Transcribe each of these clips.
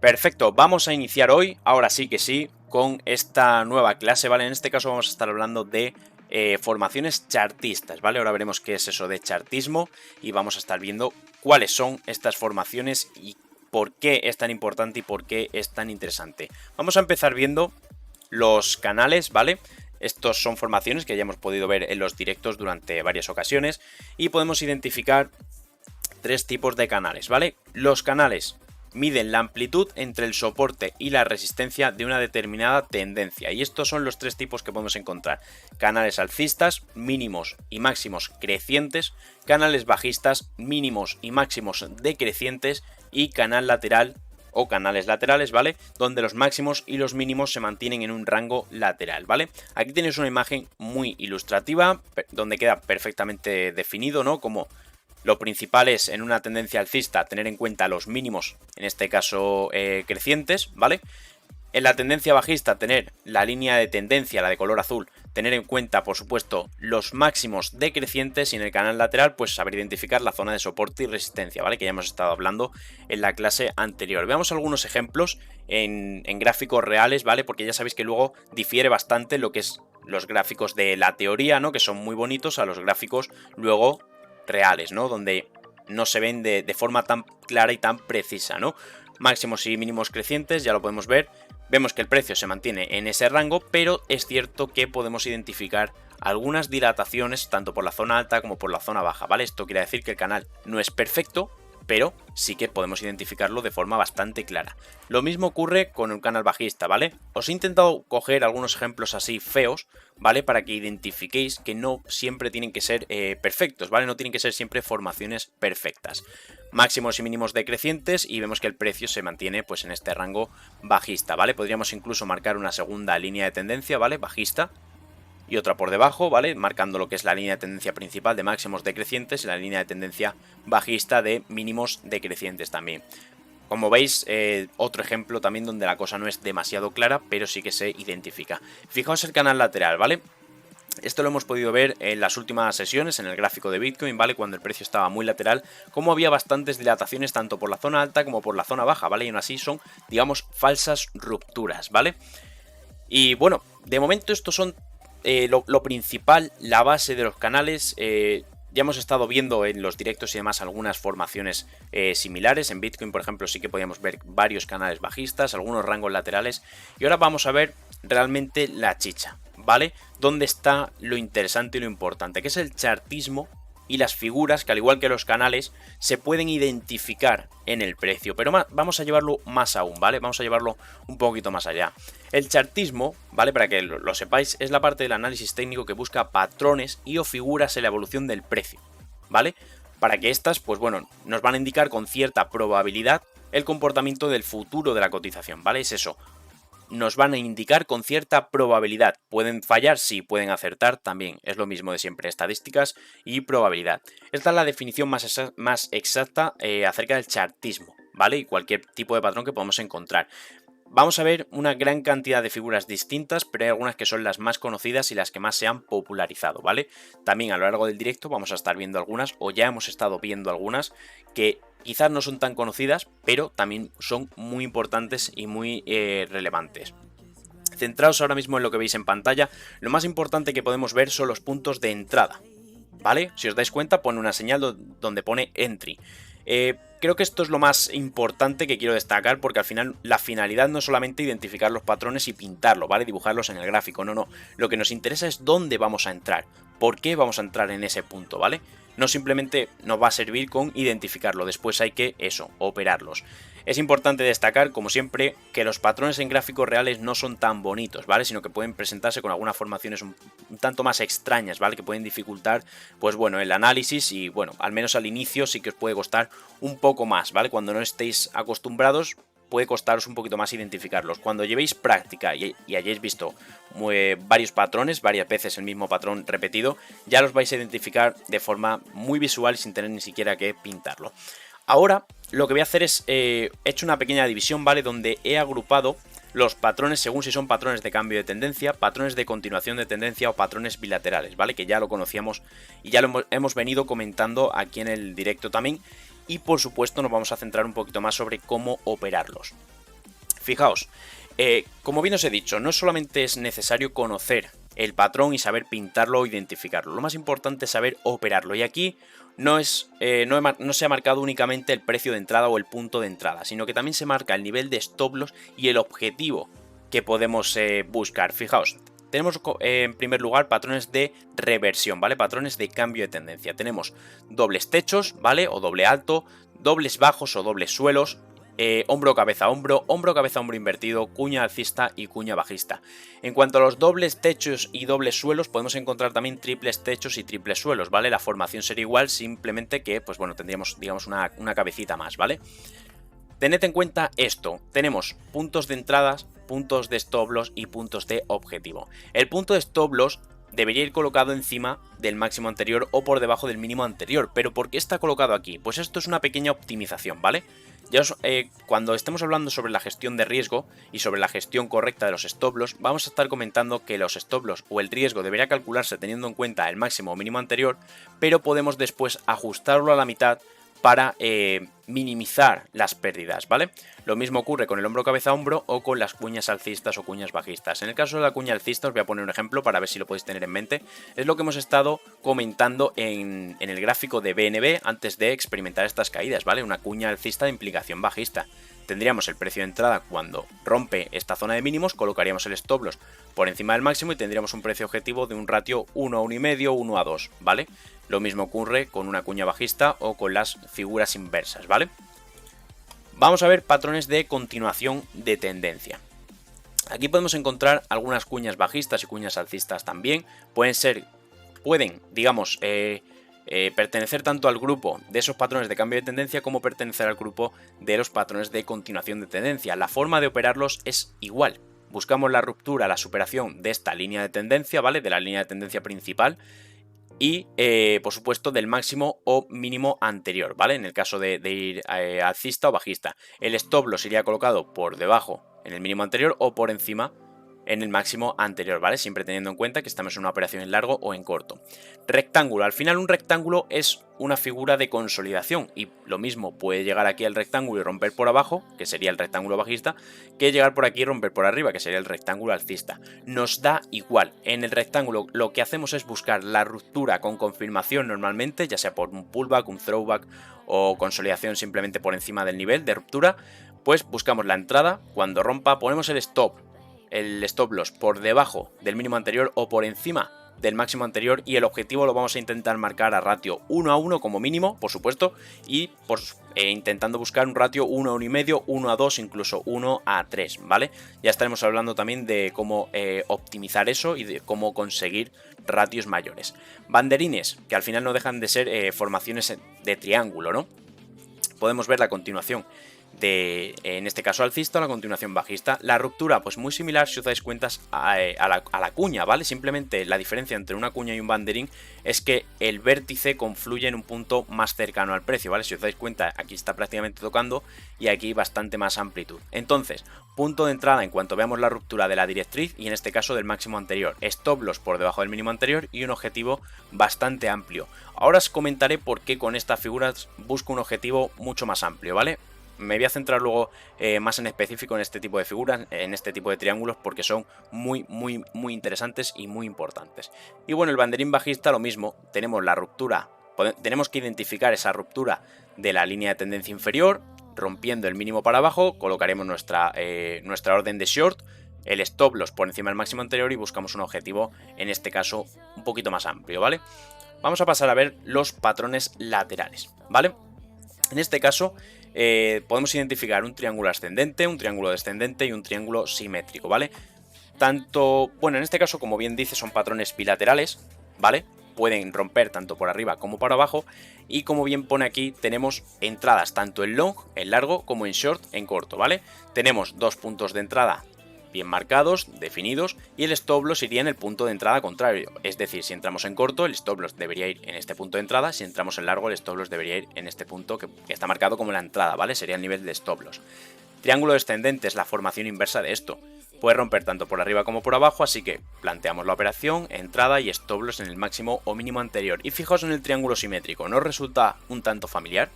Perfecto, vamos a iniciar hoy, ahora sí que sí, con esta nueva clase, ¿vale? En este caso vamos a estar hablando de formaciones chartistas, ¿vale? Ahora veremos qué es eso de chartismo y vamos a estar viendo cuáles son estas formaciones y por qué es tan importante y por qué es tan interesante. Vamos a empezar viendo los canales, ¿vale? Estos son formaciones que ya hemos podido ver en los directos durante varias ocasiones y podemos identificar tres tipos de canales, ¿vale? Los canales miden la amplitud entre el soporte y la resistencia de una determinada tendencia. Y estos son los tres tipos que podemos encontrar. Canales alcistas, mínimos y máximos crecientes. Canales bajistas, mínimos y máximos decrecientes. Y canal lateral o canales laterales, ¿vale? Donde los máximos y los mínimos se mantienen en un rango lateral, ¿vale? Aquí tienes una imagen muy ilustrativa, donde queda perfectamente definido, ¿no? Como lo principal es, en una tendencia alcista, tener en cuenta los mínimos, en este caso crecientes, ¿vale? En la tendencia bajista, tener la línea de tendencia, la de color azul, tener en cuenta, por supuesto, los máximos decrecientes, y en el canal lateral, pues saber identificar la zona de soporte y resistencia, ¿vale? Que ya hemos estado hablando en la clase anterior. Veamos algunos ejemplos en gráficos reales, ¿vale? Porque ya sabéis que luego difiere bastante lo que es los gráficos de la teoría, ¿no? Que son muy bonitos, a los gráficos luego reales, ¿no? Donde no se ven de forma tan clara y tan precisa, ¿no? Máximos y mínimos crecientes, ya lo podemos ver. Vemos que el precio se mantiene en ese rango, pero es cierto que podemos identificar algunas dilataciones tanto por la zona alta como por la zona baja, ¿vale? Esto quiere decir que el canal no es perfecto, pero sí que podemos identificarlo de forma bastante clara. Lo mismo ocurre con un canal bajista, ¿vale? Os he intentado coger algunos ejemplos así feos, ¿vale? Para que identifiquéis que no siempre tienen que ser perfectos, ¿vale? No tienen que ser siempre formaciones perfectas. Máximos y mínimos decrecientes y vemos que el precio se mantiene pues en este rango bajista, ¿vale? Podríamos incluso marcar una segunda línea de tendencia, ¿vale? Bajista, y otra por debajo, ¿vale? Marcando lo que es la línea de tendencia principal de máximos decrecientes y la línea de tendencia bajista de mínimos decrecientes también. Como veis, otro ejemplo también donde la cosa no es demasiado clara, pero sí que se identifica. Fijaos el canal lateral, ¿vale? Esto lo hemos podido ver en las últimas sesiones en el gráfico de Bitcoin, ¿vale? Cuando el precio estaba muy lateral, como había bastantes dilataciones tanto por la zona alta como por la zona baja, ¿vale? Y aún así son, digamos, falsas rupturas, ¿vale? Y bueno, de momento estos son lo principal, la base de los canales. Ya hemos estado viendo en los directos y demás algunas formaciones similares. En Bitcoin, por ejemplo, sí que podíamos ver varios canales bajistas, algunos rangos laterales. Y ahora vamos a ver realmente la chicha, ¿vale? ¿Dónde está lo interesante y lo importante? Que es el chartismo y las figuras que, al igual que los canales, se pueden identificar en el precio. Pero vamos a llevarlo más aún, ¿vale? Vamos a llevarlo un poquito más allá. El chartismo, ¿vale? Para que lo sepáis, es la parte del análisis técnico que busca patrones y o figuras en la evolución del precio, ¿vale? Para que estas, pues bueno, nos van a indicar con cierta probabilidad el comportamiento del futuro de la cotización, ¿vale? Es eso. Nos van a indicar con cierta probabilidad. Pueden fallar, sí, pueden acertar también. Es lo mismo de siempre, estadísticas y probabilidad. Esta es la definición más exacta acerca del chartismo, ¿vale? Y cualquier tipo de patrón que podamos encontrar. Vamos a ver una gran cantidad de figuras distintas, pero hay algunas que son las más conocidas y las que más se han popularizado, ¿vale? También a lo largo del directo vamos a estar viendo algunas, o ya hemos estado viendo algunas, que quizás no son tan conocidas, pero también son muy importantes y muy relevantes. Centraos ahora mismo en lo que veis en pantalla. Lo más importante que podemos ver son los puntos de entrada, ¿vale? Si os dais cuenta, pone una señal donde pone entry. Creo que esto es lo más importante que quiero destacar, porque al final la finalidad no es solamente identificar los patrones y pintarlo, ¿vale? Dibujarlos en el gráfico, no. Lo que nos interesa es dónde vamos a entrar, por qué vamos a entrar en ese punto, ¿vale? No simplemente nos va a servir con identificarlo, después hay que, operarlos. Es importante destacar, como siempre, que los patrones en gráficos reales no son tan bonitos, ¿vale? Sino que pueden presentarse con algunas formaciones un tanto más extrañas, ¿vale? Que pueden dificultar, pues bueno, el análisis y, bueno, al menos al inicio sí que os puede costar un poco más, ¿vale? Cuando no estéis acostumbrados, puede costaros un poquito más identificarlos. Cuando llevéis práctica y hayáis visto varios patrones, varias veces el mismo patrón repetido, ya los vais a identificar de forma muy visual sin tener ni siquiera que pintarlo. Ahora lo que voy a hacer es, he hecho una pequeña división, ¿vale? Donde he agrupado los patrones según si son patrones de cambio de tendencia, patrones de continuación de tendencia o patrones bilaterales, ¿vale? Que ya lo conocíamos y ya lo hemos venido comentando aquí en el directo también. Y por supuesto nos vamos a centrar un poquito más sobre cómo operarlos. Fijaos, como bien os he dicho, no solamente es necesario conocer el patrón y saber pintarlo o identificarlo, lo más importante es saber operarlo, y aquí no se ha marcado únicamente el precio de entrada o el punto de entrada, sino que también se marca el nivel de stop loss y el objetivo que podemos buscar. Fijaos, tenemos en primer lugar patrones de reversión, ¿vale? Patrones de cambio de tendencia. Tenemos dobles techos, ¿vale? O doble alto, dobles bajos o dobles suelos, hombro, cabeza, hombro invertido, cuña alcista y cuña bajista. En cuanto a los dobles techos y dobles suelos, podemos encontrar también triples techos y triples suelos, ¿vale? La formación sería igual, simplemente que, pues bueno, tendríamos, digamos, una cabecita más, ¿vale? Tened en cuenta esto, tenemos puntos de entradas, puntos de stop loss y puntos de objetivo. El punto de stop loss debería ir colocado encima del máximo anterior o por debajo del mínimo anterior, pero ¿por qué está colocado aquí? Pues esto es una pequeña optimización, ¿vale? Ya cuando estemos hablando sobre la gestión de riesgo y sobre la gestión correcta de los stop loss, vamos a estar comentando que los stop loss o el riesgo debería calcularse teniendo en cuenta el máximo o mínimo anterior, pero podemos después ajustarlo a la mitad para minimizar las pérdidas, ¿vale? Lo mismo ocurre con el hombro cabeza hombro o con las cuñas alcistas o cuñas bajistas. En el caso de la cuña alcista os voy a poner un ejemplo para ver si lo podéis tener en mente. Es lo que hemos estado comentando en el gráfico de BNB antes de experimentar estas caídas, ¿vale? Una cuña alcista de implicación bajista. Tendríamos el precio de entrada cuando rompe esta zona de mínimos, colocaríamos el stop loss por encima del máximo y tendríamos un precio objetivo de un ratio 1 a 1,5, 1 a 2, ¿vale? Lo mismo ocurre con una cuña bajista o con las figuras inversas, ¿vale? Vamos a ver patrones de continuación de tendencia. Aquí podemos encontrar algunas cuñas bajistas y cuñas alcistas también. Pueden, digamos, pertenecer tanto al grupo de esos patrones de cambio de tendencia como pertenecer al grupo de los patrones de continuación de tendencia. La forma de operarlos es igual. Buscamos la ruptura, la superación de esta línea de tendencia, ¿vale? De la línea de tendencia principal y, por supuesto, del máximo o mínimo anterior, ¿vale? En el caso de ir alcista o bajista. El stop loss iría colocado por debajo en el mínimo anterior o por encima en el máximo anterior, ¿vale? Siempre teniendo en cuenta que estamos en una operación en largo o en corto. Rectángulo. Al final un rectángulo es una figura de consolidación y lo mismo puede llegar aquí al rectángulo y romper por abajo, que sería el rectángulo bajista, que llegar por aquí y romper por arriba, que sería el rectángulo alcista. Nos da igual. En el rectángulo lo que hacemos es buscar la ruptura con confirmación normalmente, ya sea por un pullback, un throwback o consolidación simplemente por encima del nivel de ruptura. Pues buscamos la entrada, cuando rompa ponemos el stop loss por debajo del mínimo anterior o por encima del máximo anterior y el objetivo lo vamos a intentar marcar a ratio 1 a 1 como mínimo, por supuesto, y intentando buscar un ratio 1 a 1,5, 1 a 2, incluso 1 a 3, ¿vale? Ya estaremos hablando también de cómo optimizar eso y de cómo conseguir ratios mayores. Banderines, que al final no dejan de ser formaciones de triángulo, ¿no? Podemos ver la continuación en este caso alcista o la continuación bajista. La ruptura, pues muy similar si os dais cuenta a la cuña, ¿vale? Simplemente la diferencia entre una cuña y un banderín es que el vértice confluye en un punto más cercano al precio, ¿vale? Si os dais cuenta, aquí está prácticamente tocando y aquí bastante más amplitud. Entonces, punto de entrada en cuanto veamos la ruptura de la directriz y en este caso del máximo anterior. Stop loss por debajo del mínimo anterior y un objetivo bastante amplio. Ahora os comentaré por qué con estas figuras busco un objetivo mucho más amplio, ¿vale? Me voy a centrar luego más en específico en este tipo de figuras, en este tipo de triángulos, porque son muy interesantes y muy importantes. Y bueno, el banderín bajista lo mismo, tenemos la ruptura, tenemos que identificar esa ruptura de la línea de tendencia inferior, rompiendo el mínimo para abajo, colocaremos nuestra orden de short, el stop loss por encima del máximo anterior y buscamos un objetivo, en este caso, un poquito más amplio, ¿vale? Vamos a pasar a ver los patrones laterales, ¿vale? En este caso, podemos identificar un triángulo ascendente, un triángulo descendente y un triángulo simétrico, ¿vale? Bueno, en este caso, como bien dice, son patrones bilaterales, ¿vale? Pueden romper tanto por arriba como por abajo y como bien pone aquí, tenemos entradas tanto en long, en largo, como en short, en corto, ¿vale? Tenemos dos puntos de entrada bien marcados, definidos, y el stop loss iría en el punto de entrada contrario, es decir, si entramos en corto, el stop loss debería ir en este punto de entrada, si entramos en largo, el stop loss debería ir en este punto que está marcado como la entrada, ¿vale? Sería el nivel de stop loss. Triángulo descendente es la formación inversa de esto, puede romper tanto por arriba como por abajo, así que planteamos la operación, entrada y stop loss en el máximo o mínimo anterior. Y fijaos en el triángulo simétrico, ¿no os resulta un tanto familiar?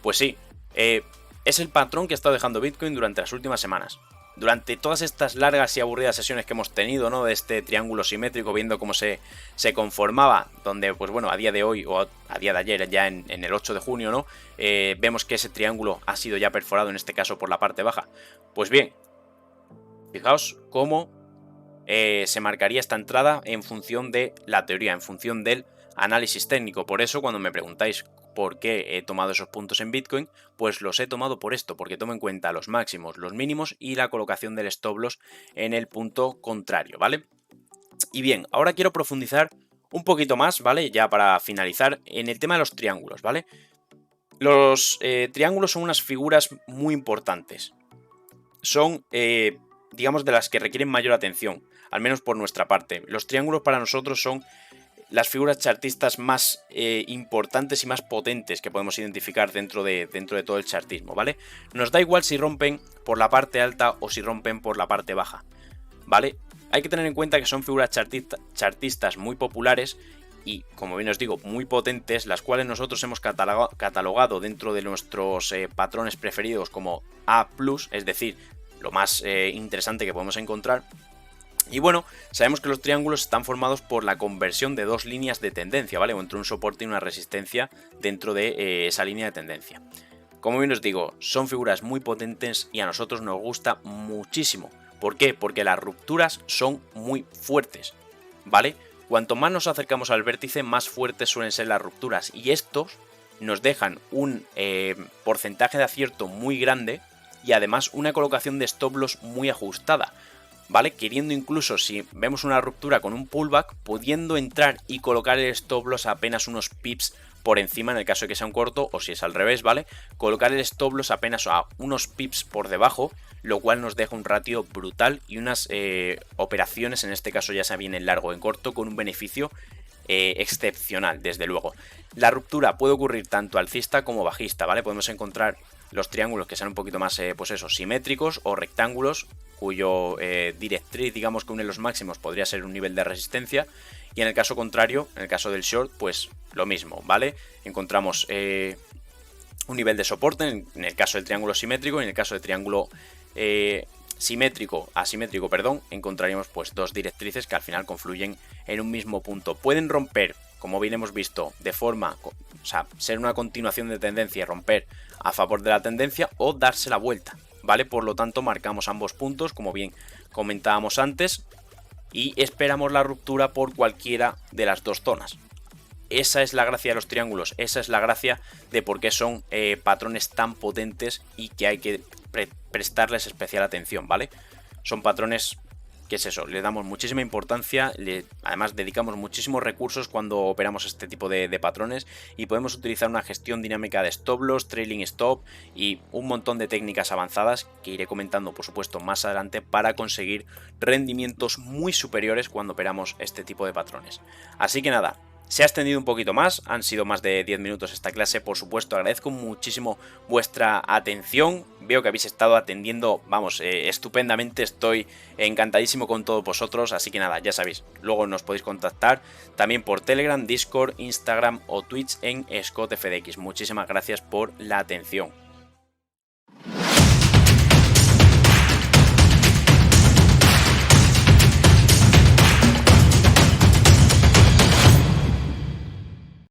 Pues sí, es el patrón que ha estado dejando Bitcoin durante las últimas semanas. durante todas estas largas y aburridas sesiones que hemos tenido, ¿no? De este triángulo simétrico, viendo cómo se conformaba, donde, pues bueno, a día de hoy o a día de ayer, ya en el 8 de junio, ¿no? Vemos que ese triángulo ha sido ya perforado, en este caso por la parte baja. Pues bien, fijaos cómo se marcaría esta entrada en función de la teoría, en función del análisis técnico. Por eso, cuando me preguntáis por qué he tomado esos puntos en Bitcoin, pues los he tomado por esto, porque tomo en cuenta los máximos, los mínimos y la colocación del stop loss en el punto contrario, ¿vale? Y bien, ahora quiero profundizar un poquito más, ¿vale? Ya para finalizar, en el tema de los triángulos, ¿vale? Los triángulos son unas figuras muy importantes. Son, digamos, de las que requieren mayor atención, al menos por nuestra parte. Los triángulos para nosotros son las figuras chartistas más importantes y más potentes que podemos identificar dentro de todo el chartismo, ¿vale? Nos da igual si rompen por la parte alta o si rompen por la parte baja, ¿vale? Hay que tener en cuenta que son figuras chartistas muy populares y, como bien os digo, muy potentes, las cuales nosotros hemos catalogado dentro de nuestros patrones preferidos como A+, es decir, lo más interesante que podemos encontrar. Y bueno, sabemos que los triángulos están formados por la conversión de dos líneas de tendencia, ¿vale? O entre un soporte y una resistencia dentro de esa línea de tendencia. Como bien os digo, son figuras muy potentes y a nosotros nos gusta muchísimo. ¿Por qué? Porque las rupturas son muy fuertes, ¿vale? Cuanto más nos acercamos al vértice, más fuertes suelen ser las rupturas. Y estos nos dejan un porcentaje de acierto muy grande y además una colocación de stop loss muy ajustada, ¿vale? Queriendo incluso, si vemos una ruptura con un pullback, pudiendo entrar y colocar el stop loss a apenas unos pips por encima en el caso de que sea un corto, o si es al revés, ¿vale? Colocar el stop loss apenas a unos pips por debajo, lo cual nos deja un ratio brutal y unas operaciones, en este caso ya sea bien en largo o en corto, con un beneficio excepcional, desde luego. La ruptura puede ocurrir tanto alcista como bajista, ¿vale? Podemos encontrar los triángulos que sean un poquito más, pues eso, simétricos o rectángulos, cuyo directriz, digamos, que une los máximos podría ser un nivel de resistencia, y en el caso contrario, en el caso del short, pues lo mismo, ¿vale? Encontramos un nivel de soporte en el caso del triángulo simétrico, y en el caso del triángulo asimétrico, perdón, encontraríamos pues dos directrices que al final confluyen en un mismo punto. Pueden romper, como bien hemos visto, de forma, o sea, ser una continuación de tendencia y romper a favor de la tendencia o darse la vuelta, ¿vale? Por lo tanto, marcamos ambos puntos, como bien comentábamos antes, y esperamos la ruptura por cualquiera de las dos zonas. Esa es la gracia de los triángulos, esa es la gracia de por qué son patrones tan potentes y que hay que prestarles especial atención, ¿vale? Son patrones que es eso, le damos muchísima importancia, además dedicamos muchísimos recursos cuando operamos este tipo de patrones, y podemos utilizar una gestión dinámica de stop loss, trailing stop y un montón de técnicas avanzadas que iré comentando por supuesto más adelante para conseguir rendimientos muy superiores cuando operamos este tipo de patrones. Así que nada, se ha extendido un poquito más, han sido más de 10 minutos esta clase, por supuesto, agradezco muchísimo vuestra atención, veo que habéis estado atendiendo, vamos, estupendamente, estoy encantadísimo con todos vosotros, así que nada, ya sabéis, luego nos podéis contactar también por Telegram, Discord, Instagram o Twitch en ScottFDX. Muchísimas gracias por la atención.